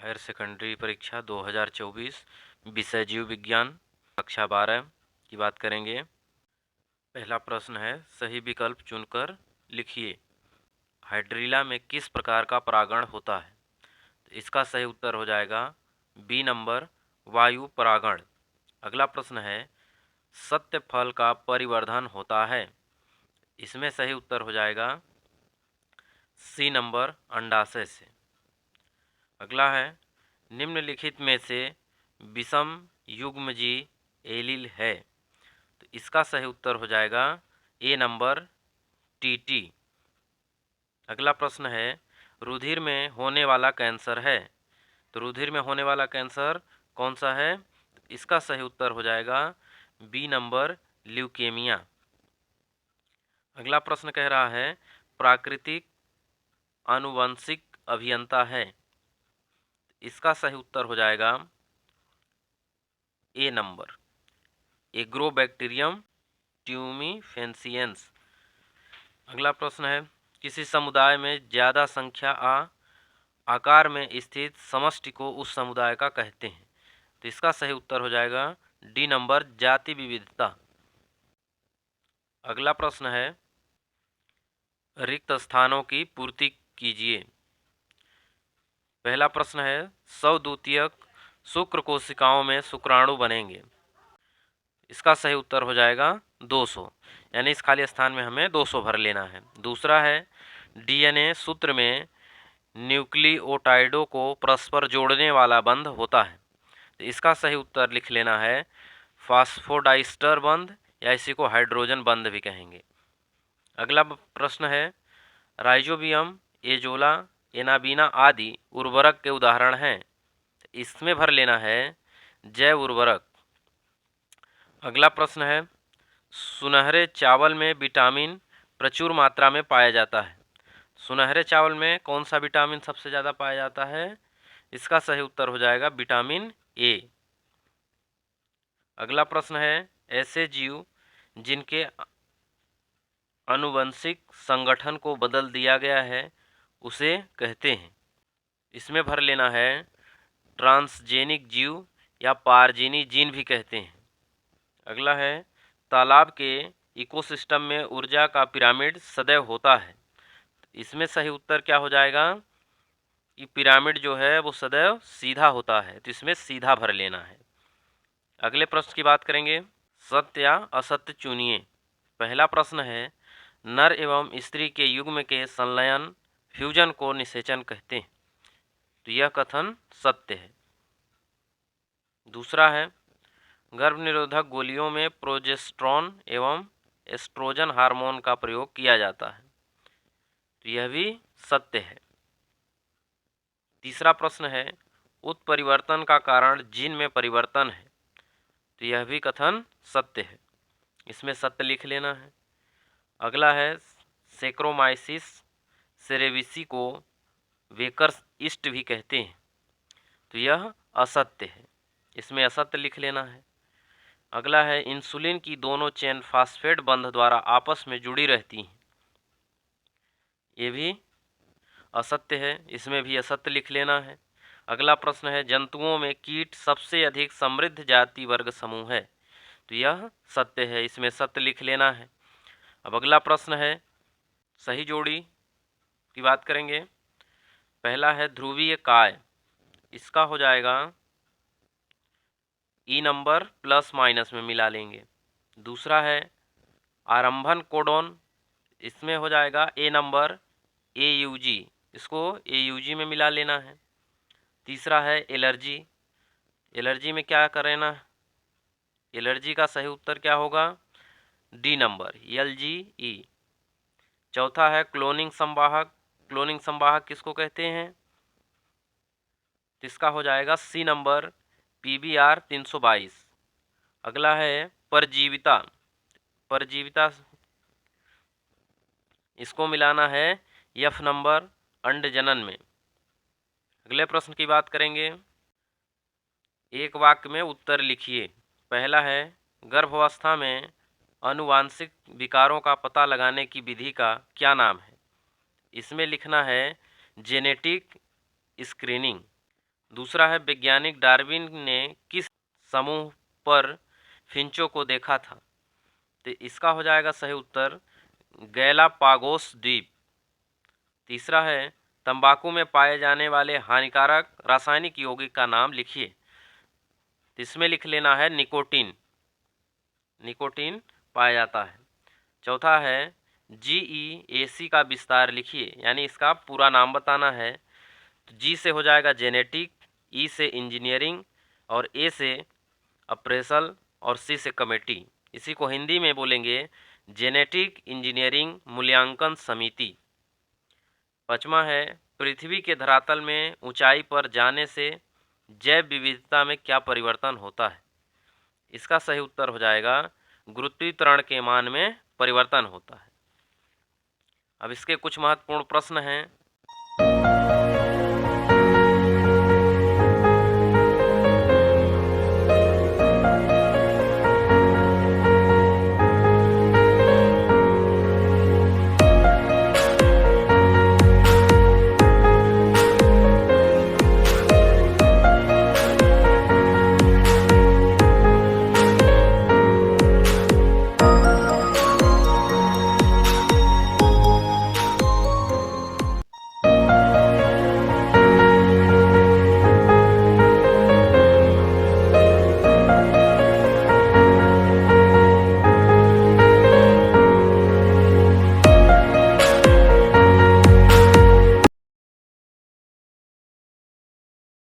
Higher secondary परीक्षा 2024 विषय जीव विज्ञान कक्षा 12 की बात करेंगे। पहला प्रश्न है, सही विकल्प चुनकर लिखिए। हाइड्रीला में किस प्रकार का परागण होता है? तो इसका सही उत्तर हो जाएगा बी नंबर, वायु परागण। अगला प्रश्न है, सत्य फल का परिवर्धन होता है? इसमें सही उत्तर हो जाएगा सी नंबर, अंडाशय से। अगला है, निम्नलिखित में से विषम युग्मजी एलील है? तो इसका सही उत्तर हो जाएगा ए नंबर, टीटी। अगला प्रश्न है, रुधिर में होने वाला कैंसर है? तो रुधिर में होने वाला कैंसर कौन सा है? इसका सही उत्तर हो जाएगा बी नंबर, ल्यूकेमिया। अगला प्रश्न कह रहा है, प्राकृतिक आनुवंशिक अभियंता है? इसका सही उत्तर हो जाएगा ए नंबर, एग्रोबैक्टीरियम ट्यूमीफेंसियंस। अगला प्रश्न है, किसी समुदाय में ज़्यादा संख्या आकार में स्थित समष्टि को उस समुदाय का कहते हैं? तो इसका सही उत्तर हो जाएगा डी नंबर, जाति विविधता। अगला प्रश्न है, रिक्त स्थानों की पूर्ति कीजिए। पहला प्रश्न है, सवद्वितीयक शुक्र कोशिकाओं में शुक्राणु बनेंगे? इसका सही उत्तर हो जाएगा 200, यानी इस खाली स्थान में हमें 200 भर लेना है। दूसरा है, डीएनए सूत्र में न्यूक्लियोटाइडों को परस्पर जोड़ने वाला बंध होता है? तो इसका सही उत्तर लिख लेना है फास्फोडाइस्टर बंध, या इसी को हाइड्रोजन बंध भी कहेंगे। अगला प्रश्न है, राइजोबियम, एजोला, एनाबीना आदि उर्वरक के उदाहरण हैं? इसमें भर लेना है जैव उर्वरक। अगला प्रश्न है, सुनहरे चावल में विटामिन प्रचुर मात्रा में पाया जाता है? सुनहरे चावल में कौन सा विटामिन सबसे ज़्यादा पाया जाता है? इसका सही उत्तर हो जाएगा विटामिन ए। अगला प्रश्न है, ऐसे जीव जिनके आनुवंशिक संगठन को बदल दिया गया है उसे कहते हैं? इसमें भर लेना है ट्रांसजेनिक जीव, या पारजीनी जीन भी कहते हैं। अगला है, तालाब के इकोसिस्टम में ऊर्जा का पिरामिड सदैव होता है? इसमें सही उत्तर क्या हो जाएगा कि पिरामिड जो है वो सदैव सीधा होता है, तो इसमें सीधा भर लेना है। अगले प्रश्न की बात करेंगे, सत्य या असत्य चुनिए। पहला प्रश्न है, नर एवं स्त्री के युग्म के संलयन फ्यूजन को निषेचन कहते हैं? तो यह कथन सत्य है। दूसरा है, गर्भनिरोधक गोलियों में प्रोजेस्टेरॉन एवं एस्ट्रोजन हार्मोन का प्रयोग किया जाता है? तो यह भी सत्य है। तीसरा प्रश्न है, उत्परिवर्तन का कारण जीन में परिवर्तन है? तो यह भी कथन सत्य है, इसमें सत्य लिख लेना है। अगला है, सेक्रोमाइसिस सेरेविसी को वेकर्स ईस्ट भी कहते हैं? तो यह असत्य है, इसमें असत्य लिख लेना है। अगला है, इंसुलिन की दोनों चेन फास्फेट बंध द्वारा आपस में जुड़ी रहती हैं? ये भी असत्य है, इसमें भी असत्य लिख लेना है। अगला प्रश्न है, जंतुओं में कीट सबसे अधिक समृद्ध जाति वर्ग समूह है? तो यह सत्य है, इसमें सत्य लिख लेना है। अब अगला प्रश्न है, सही जोड़ी की बात करेंगे। पहला है, ध्रुवीय काय, इसका हो जाएगा ई नंबर, प्लस माइनस में मिला लेंगे। दूसरा है, आरंभन कोडोन, इसमें हो जाएगा ए नंबर, AUG, इसको AUG में मिला लेना है। तीसरा है, एलर्जी, एलर्जी में क्या करना है? एलर्जी का सही उत्तर क्या होगा? D number, LGE। चौथा है, क्लोनिंग संवाहक, क्लोनिंग संवाहक किसको कहते हैं? इसका हो जाएगा सी नंबर, PBR 322। अगला है, परजीविता, परजीविता इसको मिलाना है F नंबर, अंडजनन में। अगले प्रश्न की बात करेंगे, एक वाक्य में उत्तर लिखिए। पहला है, गर्भावस्था में आनुवांशिक विकारों का पता लगाने की विधि का क्या नाम है? इसमें लिखना है जेनेटिक स्क्रीनिंग। दूसरा है वैज्ञानिक डार्विन ने किस समूह पर फिंचों को देखा था? तो इसका हो जाएगा सही उत्तर गैलापागोस द्वीप। तीसरा है तंबाकू में पाए जाने वाले हानिकारक रासायनिक यौगिक का नाम लिखिए। तो इसमें लिख लेना है निकोटीन। निकोटीन पाया जाता है। चौथा है GEAC का विस्तार लिखिए, यानी इसका पूरा नाम बताना है। तो जी से हो जाएगा जेनेटिक, ई से इंजीनियरिंग और ए से अप्रेसल और सी से कमेटी। इसी को हिंदी में बोलेंगे जेनेटिक इंजीनियरिंग मूल्यांकन समिति। पाँचवा है पृथ्वी के धरातल में ऊंचाई पर जाने से जैव विविधता में क्या परिवर्तन होता है? इसका सही उत्तर हो जाएगा गुरुत्वीकरण के मान में परिवर्तन होता है। अब इसके कुछ महत्वपूर्ण प्रश्न हैं।